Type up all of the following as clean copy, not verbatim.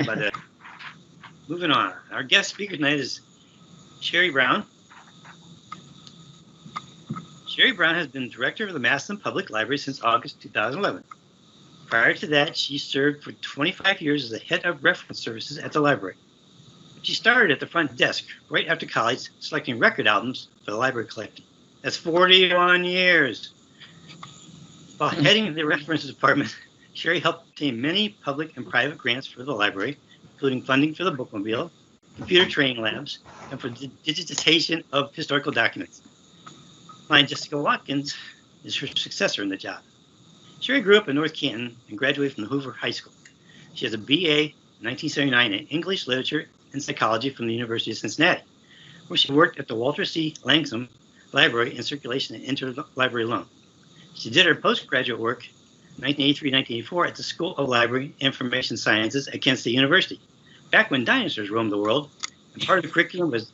about that. Moving on. Our guest speaker tonight is Sheri Brown. Sheri Brown has been director of the Massillon Public Library since August 2011. Prior to that, she served for 25 years as the head of reference services at the library. She started at the front desk right after college, selecting record albums for the library collection. That's 41 years. While heading the reference department, Sheri helped obtain many public and private grants for the library, including funding for the bookmobile, computer training labs, and for digitization of historical documents. Client Jessica Watkins is her successor in the job. Sheri grew up in North Canton and graduated from the Hoover High School. She has a BA in 1979 in English Literature and Psychology from the University of Cincinnati, where she worked at the Walter C. Langsom Library in circulation and interlibrary loan. She did her postgraduate work in 1983-1984 at the School of Library Information Sciences at Kent State University, back when dinosaurs roamed the world, and part of the curriculum was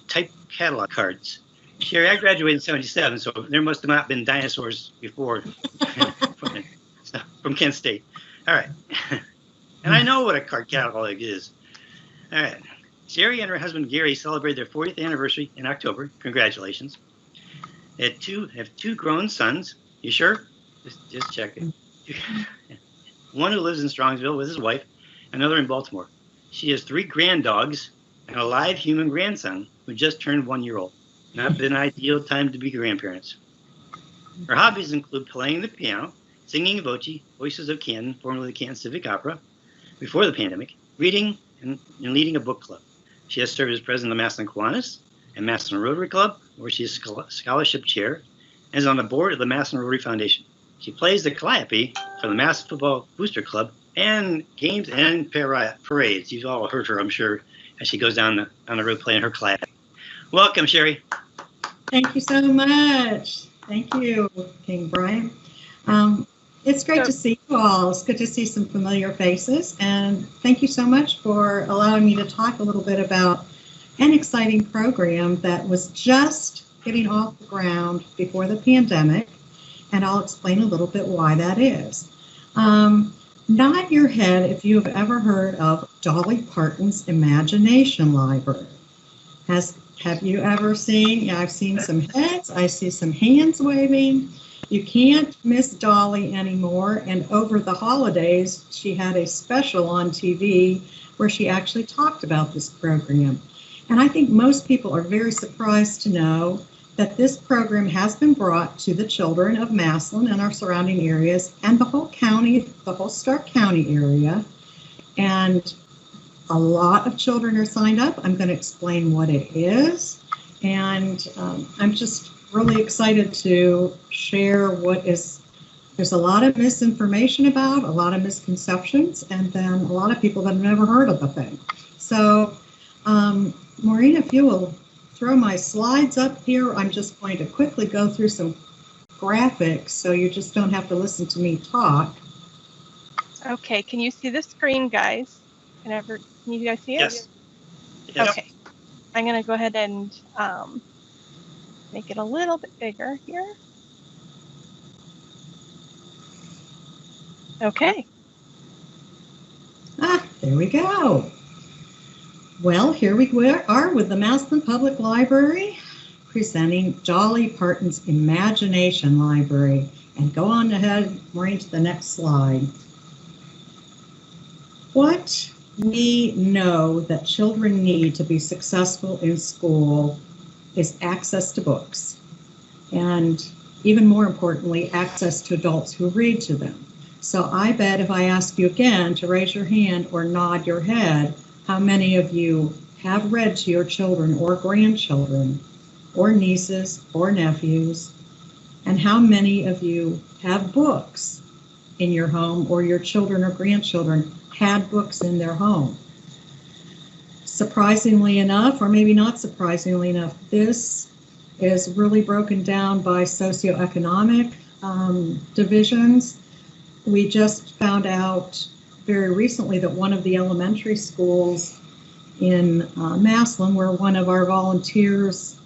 type catalog cards. Sheri, I graduated in 77, so there must have not been dinosaurs before from Kent State. All right. And I know what a card catalog is. All right. Sheri and her husband Gary celebrated their 40th anniversary in October. Congratulations. They have two grown sons. You sure? Just checking. One who lives in Strongsville with his wife, another in Baltimore. She has 3 granddogs and a live human grandson who just turned 1 year old. Not been an ideal time to be grandparents. Her hobbies include playing the piano, singing in voce, Voices of Canton, formerly the Canton Civic Opera, before the pandemic, reading, and leading a book club. She has served as president of the Massillon Kiwanis and Massillon Rotary Club, where she is scholarship chair, and is on the board of the Massillon Rotary Foundation. She plays the calliope for the Mass Football Booster Club and games and parades. You've all heard her, I'm sure, as she goes down the road playing her calliope. Welcome, Sheri. Thank you so much. Thank you, King Brian. It's great to see you all. It's good to see some familiar faces. And thank you so much for allowing me to talk a little bit about an exciting program that was just getting off the ground before the pandemic. And I'll explain a little bit why that is. Nod your head if you have ever heard of Dolly Parton's Imagination Library. Have you ever seen? Yeah, I've seen some heads. I see some hands waving. You can't miss Dolly anymore. And over the holidays, she had a special on TV where she actually talked about this program. And I think most people are very surprised to know that this program has been brought to the children of Massillon and our surrounding areas and the whole county, the whole Stark County area. And a lot of children are signed up. I'm going to explain what it is. And I'm just really excited to share there's a lot of misinformation about, a lot of misconceptions, and then a lot of people that have never heard of the thing. So, Maureen, if you will throw my slides up here, I'm just going to quickly go through some graphics so you just don't have to listen to me talk. Okay, can you see the screen, guys? Can you guys see it? Yes. Yes. Okay, I'm going to go ahead and make it a little bit bigger here. Okay. There we go. Well, here we are with the Massillon Public Library presenting Dolly Parton's Imagination Library. And go on ahead, Maureen, to the next slide. What we know that children need to be successful in school is access to books, and even more importantly, access to adults who read to them. So I bet if I ask you again to raise your hand or nod your head, how many of you have read to your children or grandchildren or nieces or nephews, and how many of you have books in your home or your children or grandchildren had books in their home. Surprisingly enough, or maybe not surprisingly enough, this is really broken down by socioeconomic divisions. We just found out very recently that one of the elementary schools in Massillon, where one of our volunteers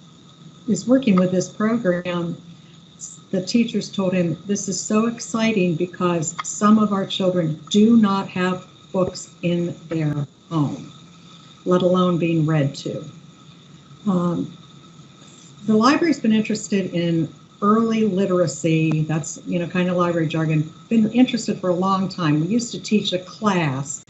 is working with this program, the teachers told him, this is so exciting because some of our children do not have books in their home, let alone being read to. The library's been interested in early literacy. That's, kind of library jargon. Been interested for a long time. We used to teach a class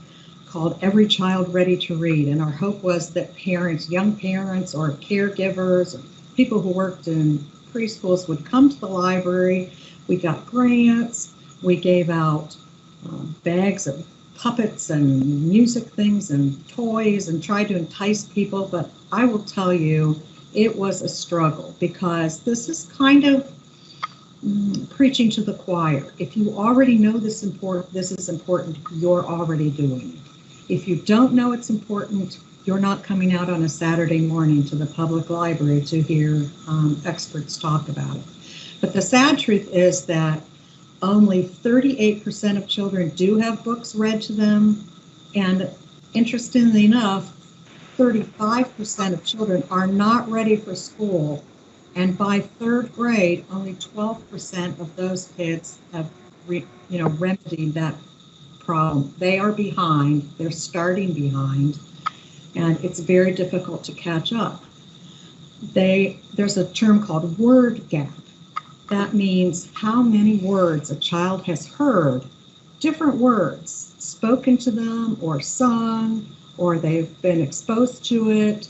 called Every Child Ready to Read, and our hope was that parents, young parents or caregivers, people who worked in preschools would come to the library. We got grants. We gave out bags of puppets and music things and toys and tried to entice people, but I will tell you, it was a struggle because this is kind of preaching to the choir. If you already know this is important, you're already doing it. If you don't know it's important, you're not coming out on a Saturday morning to the public library to hear experts talk about it. But the sad truth is that only 38% of children do have books read to them, and interestingly enough, 35% of children are not ready for school, and by third grade, only 12% of those kids have, remedied that problem. They are behind. They're starting behind, and it's very difficult to catch up. There's a term called word gap. That means how many words a child has heard, different words spoken to them or sung, or they've been exposed to it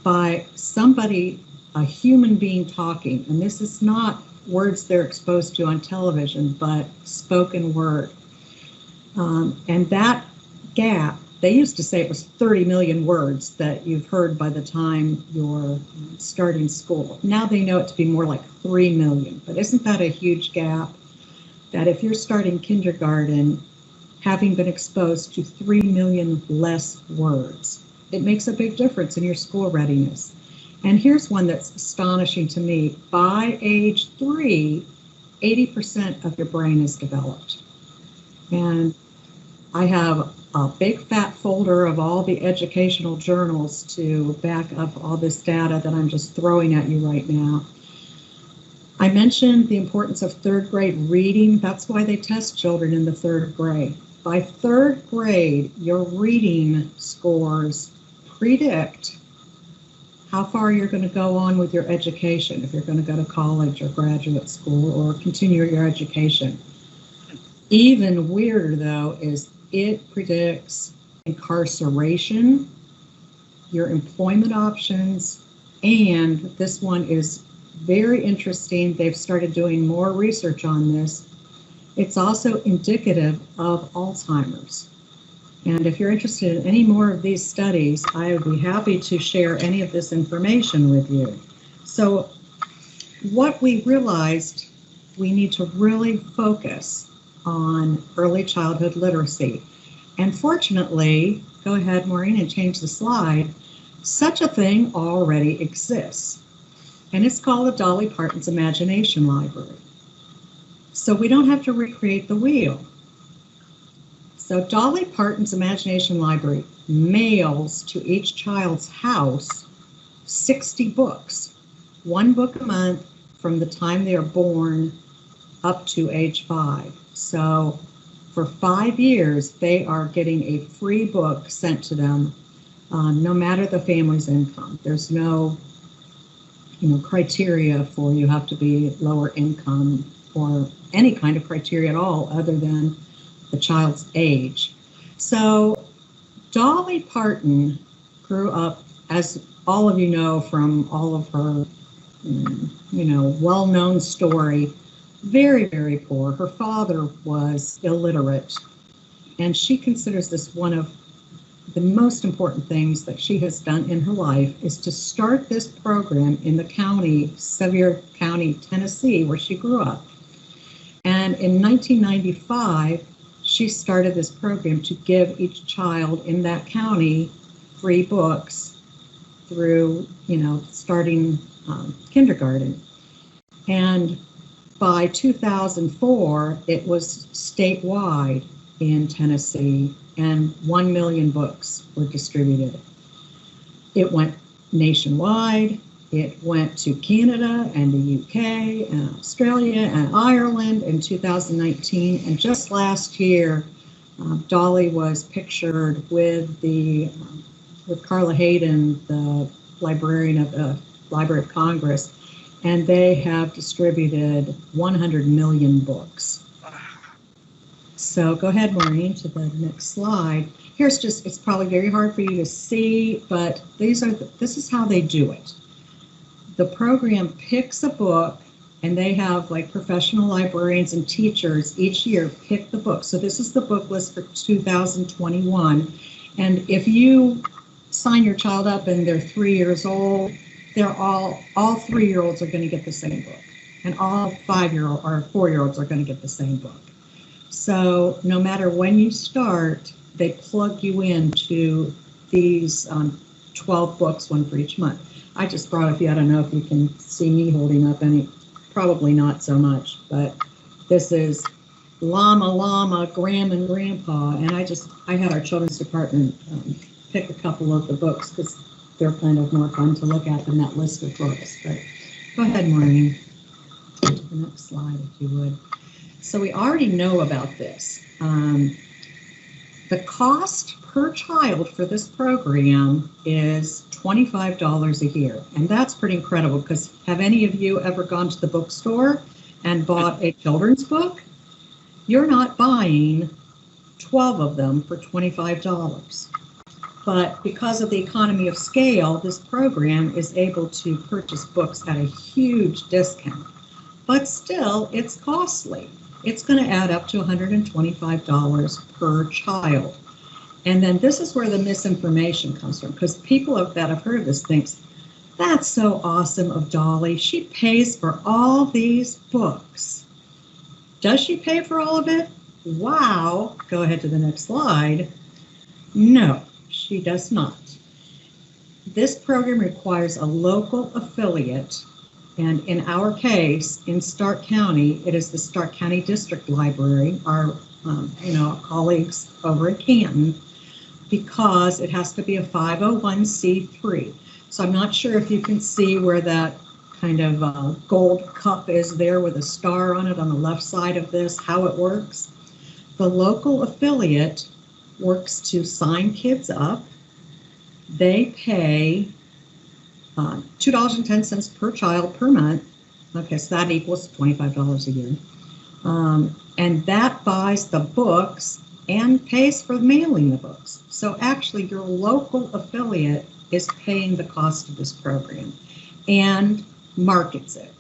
by somebody, a human being talking. And this is not words they're exposed to on television, but spoken word. And that gap, they used to say it was 30 million words that you've heard by the time you're starting school. Now they know it to be more like 3 million. But isn't that a huge gap? That if you're starting kindergarten, having been exposed to 3 million less words, it makes a big difference in your school readiness. And here's one that's astonishing to me. By age 3, 80% of your brain is developed. And I have a big fat folder of all the educational journals to back up all this data that I'm just throwing at you right now. I mentioned the importance of third grade reading. That's why they test children in the third grade. By third grade, your reading scores predict how far you're going to go on with your education, if you're going to go to college or graduate school or continue your education. Even weirder, though, is it predicts incarceration, your employment options, and this one is very interesting. They've started doing more research on this. It's also indicative of Alzheimer's. And if you're interested in any more of these studies, I would be happy to share any of this information with you. So what we realized, we need to really focus on early childhood literacy. And fortunately, go ahead, Maureen, and change the slide, such a thing already exists. And it's called the Dolly Parton's Imagination Library. So we don't have to recreate the wheel. So Dolly Parton's Imagination Library mails to each child's house 60 books, one book a month from the time they are born up to age 5. So for 5 years, they are getting a free book sent to them, no matter the family's income. There's no, criteria for you have to be lower income or any kind of criteria at all other than the child's age. So Dolly Parton grew up, as all of you know from all of her, well-known story, very, very poor. Her father was illiterate, and she considers this one of the most important things that she has done in her life is to start this program in the county, Sevier County, Tennessee, where she grew up. And in 1995, she started this program to give each child in that county free books through, starting kindergarten. And by 2004, it was statewide in Tennessee, and 1 million books were distributed. It went nationwide. It went to Canada and the UK and Australia and Ireland in 2019. And just last year, Dolly was pictured with with Carla Hayden, the librarian of the Library of Congress, and they have distributed 100 million books. So go ahead, Maureen, to the next slide. Here's just, it's probably very hard for you to see, but this is how they do it. The program picks a book, and they have like professional librarians and teachers each year pick the book. So this is the book list for 2021. And if you sign your child up and they're 3 years old, they're all 3-year-olds are going to get the same book. And all 5-year-old or 4-year-olds are going to get the same book. So no matter when you start, they plug you into these 12 books, one for each month. I just brought a few. I don't know if you can see me holding up any. Probably not so much, but this is Llama, Grandma and Grandpa, and I had our children's department pick a couple of the books because they're kind of more fun to look at than that list of books. But go ahead, Maureen. The next slide, if you would. So we already know about this. The cost per child for this program is $25 a year, and that's pretty incredible because have any of you ever gone to the bookstore and bought a children's book? You're not buying 12 of them for $25. But because of the economy of scale, this program is able to purchase books at a huge discount. But still, it's costly. It's going to add up to $125 per child. And then this is where the misinformation comes from, because people that have heard of this thinks, that's so awesome of Dolly. She pays for all these books. Does she pay for all of it? Wow. Go ahead to the next slide. No, she does not. This program requires a local affiliate. And in our case, in Stark County, it is the Stark County District Library, our colleagues over at Canton, because it has to be a 501c3. So I'm not sure if you can see where that kind of gold cup is there with a star on it on the left side of this, how it works. The local affiliate works to sign kids up. They pay $2.10 per child per month. Okay, so that equals $25 a year. And that buys the books and pays for mailing the books. So actually your local affiliate is paying the cost of this program and markets it.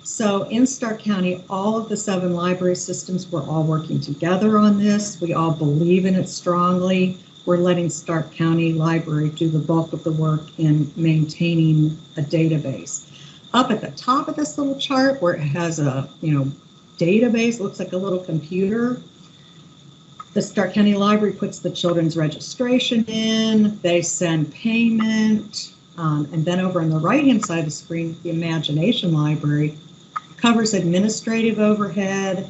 So in Stark County, all of the 7 library systems, we're all working together on this. We all believe in it strongly. We're letting Stark County Library do the bulk of the work in maintaining a database. Up at the top of this little chart where it has a database, looks like a little computer, the Stark County Library puts the children's registration in, they send payment, and then over on the right-hand side of the screen, the Imagination Library covers administrative overhead,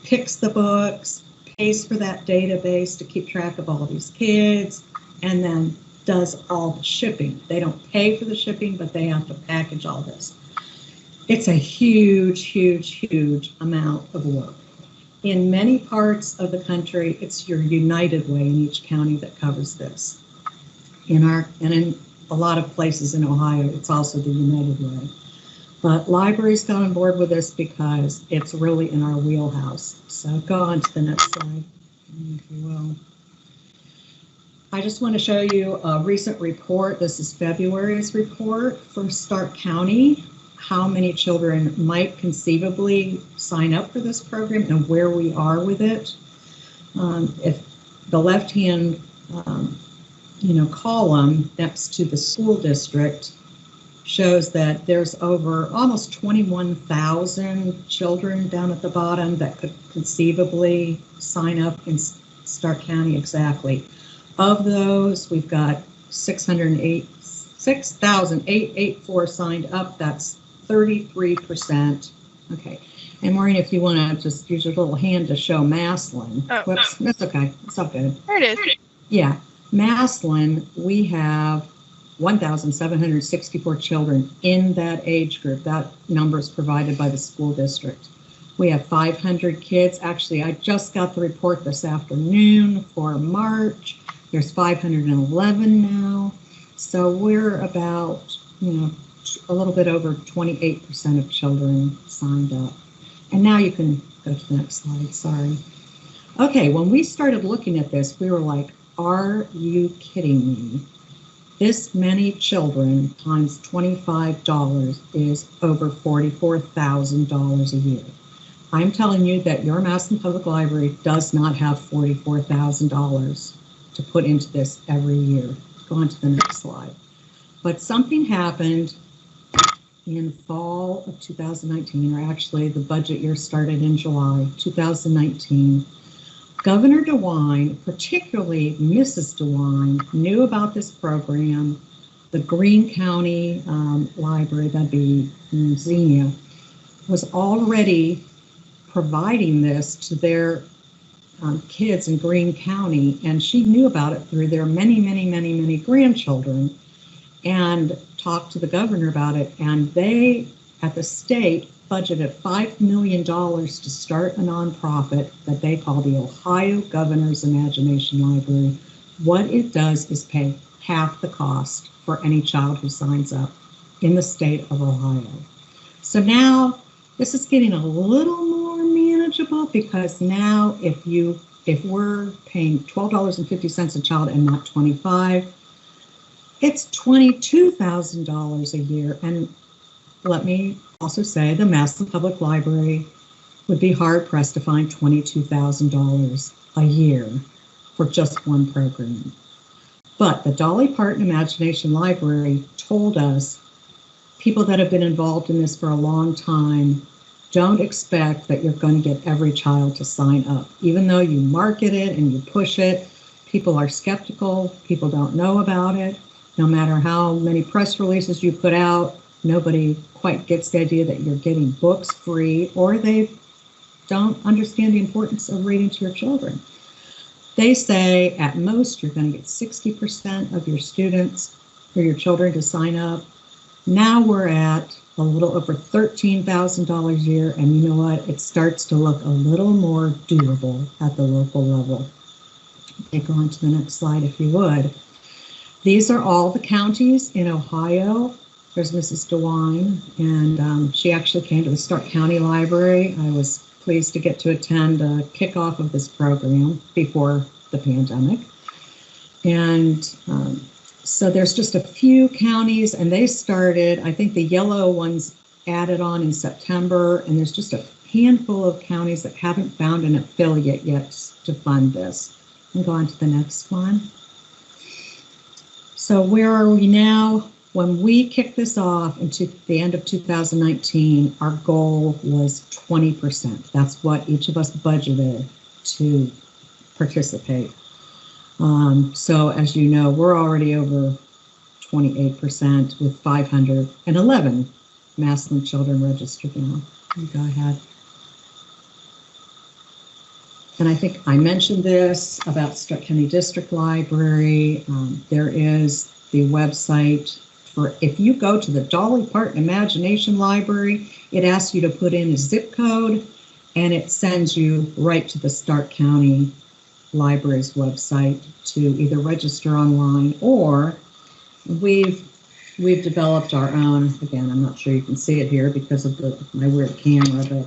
picks the books, pays for that database to keep track of all these kids, and then does all the shipping. They don't pay for the shipping, but they have to package all this. It's a huge, huge, huge amount of work. In many parts of the country, it's your United Way in each county that covers this. In a lot of places in Ohio, it's also the United Way. But libraries got on board with this because it's really in our wheelhouse. So go on to the next slide, if you will. I just want to show you a recent report. This is February's report from Stark County, how many children might conceivably sign up for this program and where we are with it. If the left-hand column next to the school district shows that there's over almost 21,000 children down at the bottom that could conceivably sign up in Stark County exactly. Of those, we've got 6,884 signed up. That's 33%. Okay. And Maureen, if you want to just use your little hand to show Massillon. Oh. Whoops, that's okay. It's all good. There it is. Yeah. Massillon, we have 1,764 children in that age group. That number is provided by the school district. We have 500 kids. Actually, I just got the report this afternoon for March. There's 511 now. So we're about, a little bit over 28% of children signed up. And now you can go to the next slide, sorry. Okay, when we started looking at this, we were like, are you kidding me? This many children times $25 is over $44,000 a year. I'm telling you that your Massillon Public Library does not have $44,000 to put into this every year. Go on to the next slide. But something happened in fall of 2019, or actually the budget year started in July 2019. Governor DeWine, particularly Mrs. DeWine, knew about this program. The Greene County Library, that'd be Xenia, was already providing this to their kids in Greene County, and she knew about it through their many grandchildren, and talked to the governor about it, and they, at the state, budgeted $5 million to start a nonprofit that they call the Ohio Governor's Imagination Library. What it does is pay half the cost for any child who signs up in the state of Ohio. So now this is getting a little more manageable, because now if we're paying $12.50 a child and not $25, it's $22,000 a year. And let me also say the Massillon Public Library would be hard pressed to find $22,000 a year for just one program. But the Dolly Parton Imagination Library told us, people that have been involved in this for a long time, don't expect that you're going to get every child to sign up. Even though you market it and you push it, people are skeptical, people don't know about it. No matter how many press releases you put out, nobody quite gets the idea that you're getting books free, or they don't understand the importance of reading to your children. They say at most you're going to get 60% of your students or your children to sign up. Now we're at a little over $13,000 a year, and you know what? It starts to look a little more doable at the local level. Okay, go on to the next slide if you would. These are all the counties in Ohio. There's Mrs. DeWine, and she actually came to the Stark County Library. I was pleased to get to attend a kickoff of this program before the pandemic. And so there's just a few counties, and they started, I think the yellow ones added on in September, and there's just a handful of counties that haven't found an affiliate yet to fund this. And go on to the next one. So where are we now? When we kicked this off into the end of 2019, our goal was 20%. That's what each of us budgeted to participate. So as you know, we're already over 28% with 511 Massillon children registered now. Go ahead. And I think I mentioned this about Stark County District Library. There is the website for, if you go to the Dolly Parton Imagination Library, it asks you to put in a zip code, and it sends you right to the Stark County Library's website to either register online, or we've developed our own. Again, I'm not sure you can see it here because of my weird camera, but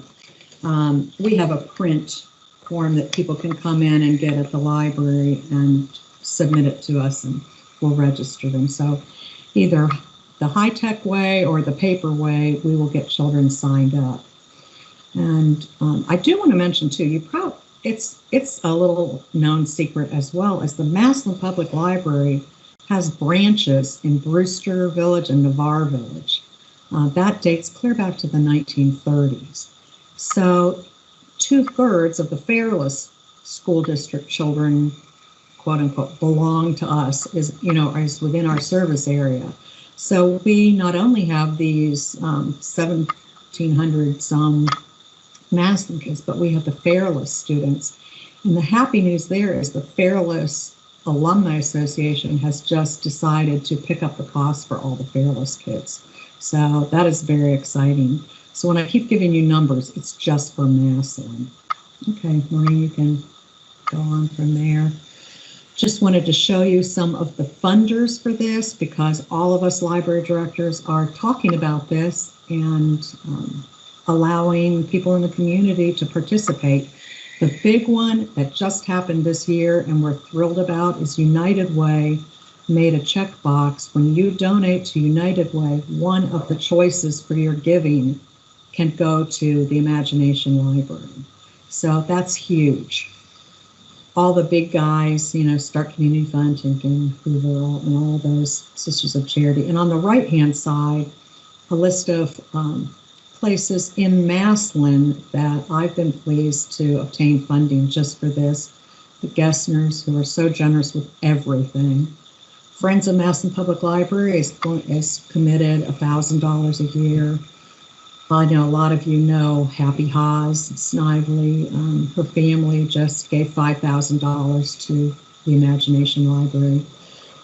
we have a print form that people can come in and get at the library and submit it to us, and we'll register them. So either the high-tech way or the paper way, we will get children signed up. And I do want to mention too, it's a little known secret as well, as the Massillon Public Library has branches in Brewster Village and Navarre Village. That dates clear back to the 1930s. So 2/3 of the Fairless School District children, quote unquote, belong to us, is within our service area. So we not only have these 1,700 some Massillon kids, but we have the Fairless students. And the happy news there is the Fairless Alumni Association has just decided to pick up the cost for all the Fairless kids. So that is very exciting. So when I keep giving you numbers, it's just for Massillon. Okay, Maureen, you can go on from there. Just wanted to show you some of the funders for this, because all of us library directors are talking about this and allowing people in the community to participate. The big one that just happened this year and we're thrilled about is United Way made a checkbox. When you donate to United Way, one of the choices for your giving can go to the Imagination Library. So that's huge. All the big guys, you know, Stark Community Fund, Tinkin, Hoover, and all those Sisters of Charity. And on the right-hand side, a list of places in Massillon that I've been pleased to obtain funding just for this. The Gessners, who are so generous with everything. Friends of Massillon Public Library is committed $1,000 a year. I know a lot of you know Happy Haas, Snively. Her family just gave $5,000 to the Imagination Library.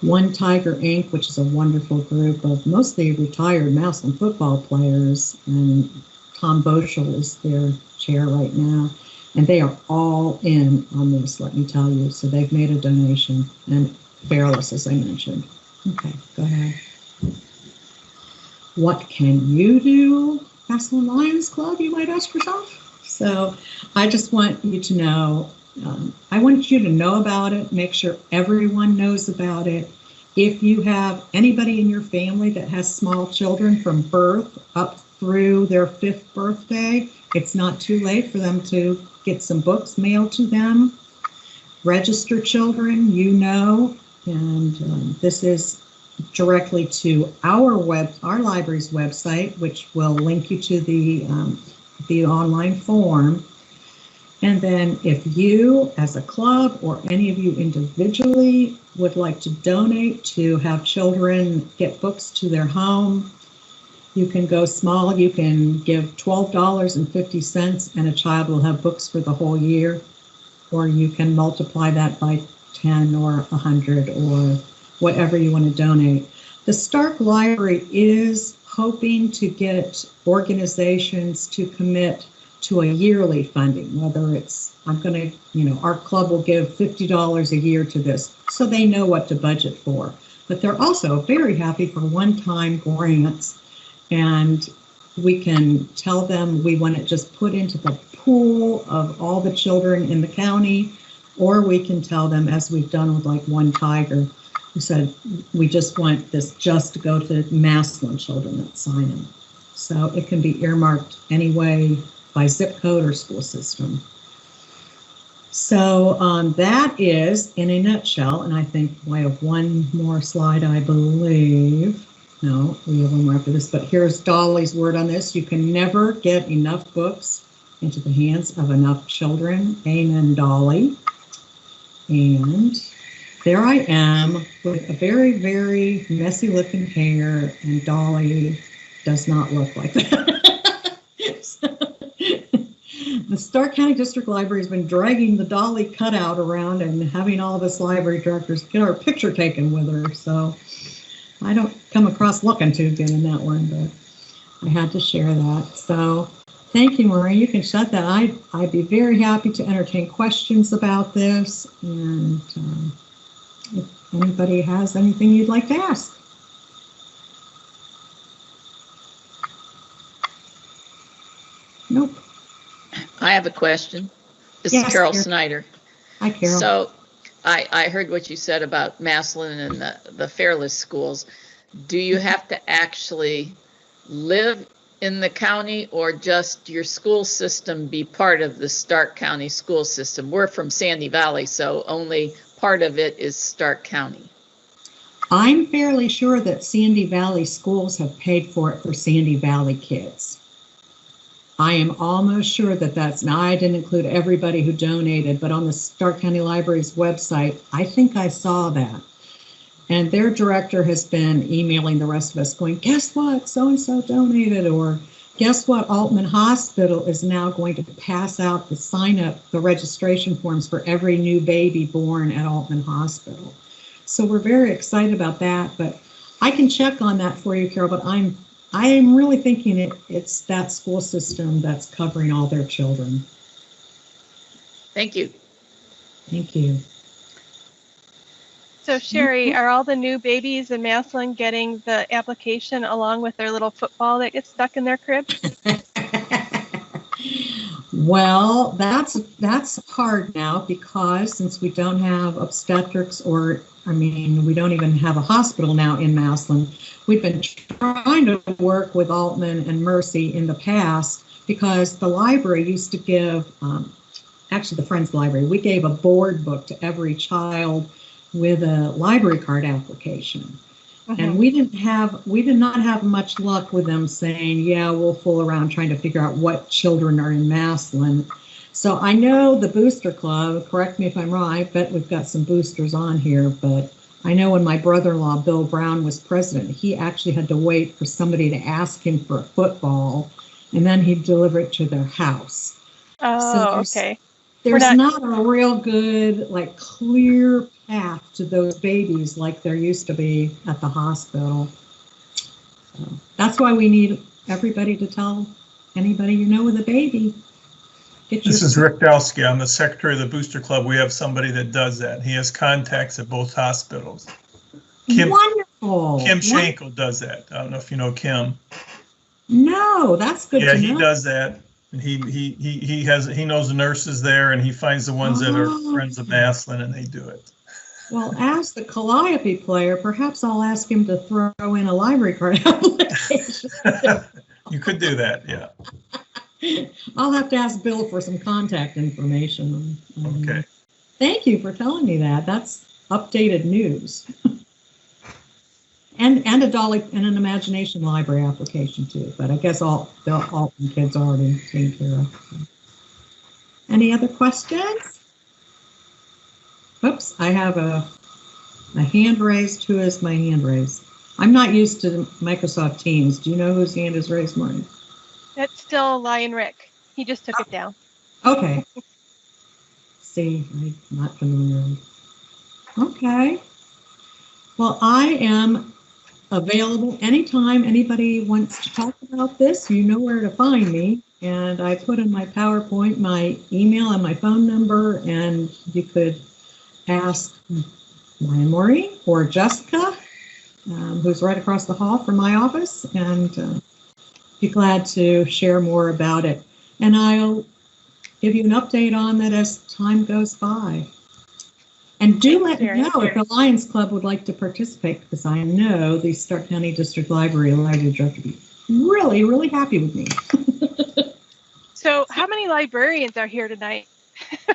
One Tiger Inc., which is a wonderful group of mostly retired Massillon football players, and Tom Boschel is their chair right now. And they are all in on this, let me tell you. So they've made a donation, and Fearless, as I mentioned. Okay, go ahead. What can you do, Massillon Lions Club, you might ask yourself? So I just want you to know, I want you to know about it, make sure everyone knows about it. If you have anybody in your family that has small children from birth up through their 5th birthday, it's not too late for them to get some books mailed to them. Register children, you know, and this is directly to our library's website, which will link you to the online form. And then if you, as a club, or any of you individually, would like to donate to have children get books to their home, you can go small. You can give $12.50 and a child will have books for the whole year, or you can multiply that by 10 or 100 or whatever you want to donate. The Stark Library is hoping to get organizations to commit to a yearly funding, whether it's, our club will give $50 a year to this, so they know what to budget for. But they're also very happy for one-time grants, and we can tell them we want it just put into the pool of all the children in the county, or we can tell them, as we've done with like One Tiger, who said, we just want this just to go to Massillon children that sign them. So it can be earmarked anyway, by zip code or school system. So that is in a nutshell, and I think we have one more slide, I believe. No, we have one more after this, but here's Dolly's word on this. You can never get enough books into the hands of enough children. Amen, Dolly. And there I am with a very, very messy looking hair, and Dolly does not look like that. The Stark County District Library has been dragging the Dolly cutout around and having all of us library directors get our picture taken with her. So I don't come across looking too good in that one, but I had to share that. So thank you, Maureen. You can shut that. I'd be very happy to entertain questions about this. And if anybody has anything you'd like to ask. Nope. I have a question. This Yes, is Carol Carol. Snyder. Hi, Carol. So I heard what you said about Massillon and the Fairless schools. Do you have to actually live in the county, or just your school system be part of the Stark County school system? We're from Sandy Valley, so only part of it is Stark County. I'm fairly sure that Sandy Valley schools have paid for it for Sandy Valley kids. I am almost sure that that's, now I didn't include everybody who donated, but on the Stark County Library's website, I think I saw that. And their director has been emailing the rest of us going, guess what, so-and-so donated, or guess what, Altman Hospital is now going to pass out the sign-up, the registration forms for every new baby born at Altman Hospital. So we're very excited about that, but I can check on that for you, Carol, but I'm I am really thinking it's that school system that's covering all their children. Thank you. Thank you. So Sheri, are all the new babies in Massillon getting the application along with their little football that gets stuck in their crib? Well, that's hard now because since we don't have obstetrics we don't even have a hospital now in Massillon. We've been trying to work with Altman and Mercy in the past because the library used to give, actually the Friends Library, we gave a board book to every child with a library card application. Mm-hmm. And we did not have much luck with them saying, yeah, we'll fool around trying to figure out what children are in Massillon. So I know the Booster Club, correct me if I'm wrong, I bet we've got some boosters on here, but I know when my brother-in-law, Bill Brown, was president, he actually had to wait for somebody to ask him for a football, and then he'd deliver it to their house. Oh, so okay. There's not a real good, clear path to those babies like there used to be at the hospital. So that's why we need everybody to tell anybody you know with a baby. This is Rick Dowski. I'm the secretary of the Booster Club. We have somebody that does that. He has contacts at both hospitals. Wonderful. Kim Schenkel does that. I don't know if you know Kim. No, that's good to know. Yeah, he does that. And he knows the nurses there, and he finds the ones that are friends of Massillon, and they do it. Well, as the Calliope player, perhaps I'll ask him to throw in a library card application. You could do that, yeah. I'll have to ask Bill for some contact information. Okay. Thank you for telling me that. That's updated news. and a Dolly and an Imagination Library application too. But I guess all the Alton kids are already taken care of. So. Any other questions? Oops, I have a hand raised. Who is my hand raised? I'm not used to Microsoft Teams. Do you know whose hand is raised, Martin? That's still Lion Rick. He just took it down. Okay. See, I'm not familiar. Okay. Well, I am available anytime anybody wants to talk about this. You know where to find me. And I put in my PowerPoint my email and my phone number, and you could ask Ryan Maureen or Jessica, who's right across the hall from my office, and be glad to share more about it. And I'll give you an update on that as time goes by. And do let me know if the Lions Club would like to participate, because I know the Stark County District Library Director would be really, really happy with me. So how many librarians are here tonight?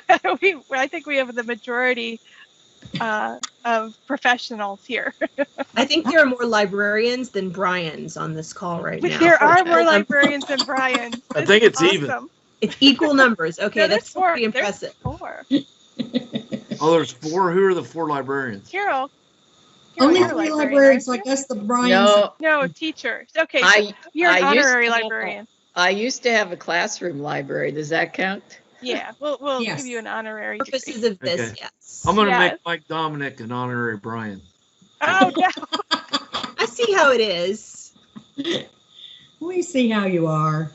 I think we have the majority of professionals here. I think there are more librarians than Brian's on this call right now. There are more librarians than Brian's. I think it's awesome. Even. It's equal numbers. Okay, no, that's pretty impressive. There's 4. Oh, there's 4. Who are the 4 librarians? Carol. Only 3 librarians. So I guess the Brian's. No, teachers. Okay, so you're an honorary librarian. I used to have a classroom library. Does that count? Yeah, we'll give you an honorary degree. Purposes of this, yes. I'm going to make Mike Dominic an honorary Brian. Oh, no. I see how it is. We see how you are.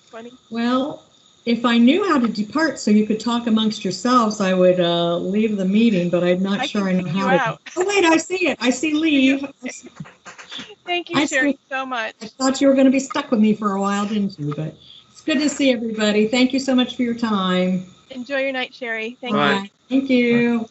Funny. Well, if I knew how to depart so you could talk amongst yourselves, I would leave the meeting, but I'm not sure I know how to. Oh, wait, I see it. I see leave. Thank you, Sheri, so much. I thought you were going to be stuck with me for a while, didn't you? But it's good to see everybody. Thank you so much for your time. Enjoy your night, Sheri. Thank you. Thank you.